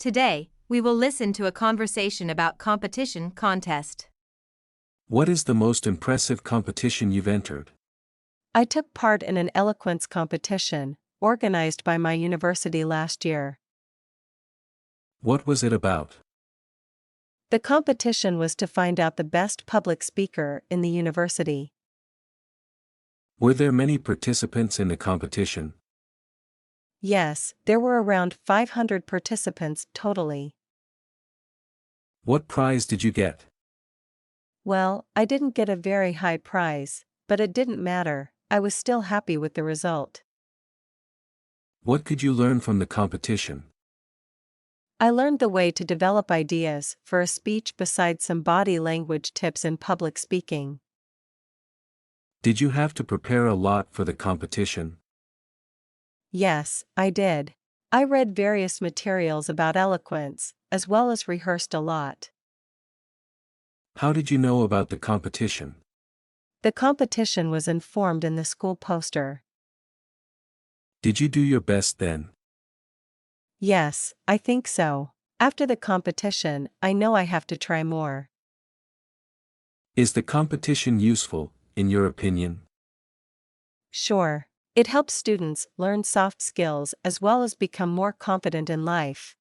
Today, we will listen to a conversation about competition contest. What is the most impressive competition you've entered? I took part in an eloquence competition, organized by my university last year. What was it about? The competition was to find out the best public speaker in the university. Were there many participants in the competition? Yes, there were around 500 participants totally. What prize did you get? Well, I didn't get a very high prize, but it didn't matter, I was still happy with the result. What could you learn from the competition? I learned the way to develop ideas for a speech besides some body language tips in public speaking. Did you have to prepare a lot for the competition? Yes, I did. I read various materials about eloquence, as well as rehearsed a lot. How did you know about the competition? The competition was informed in the school poster. Did you do your best then? Yes, I think so. After the competition, I know I have to try more. Is the competition useful, in your opinion? Sure. It helps students learn soft skills as well as become more confident in life.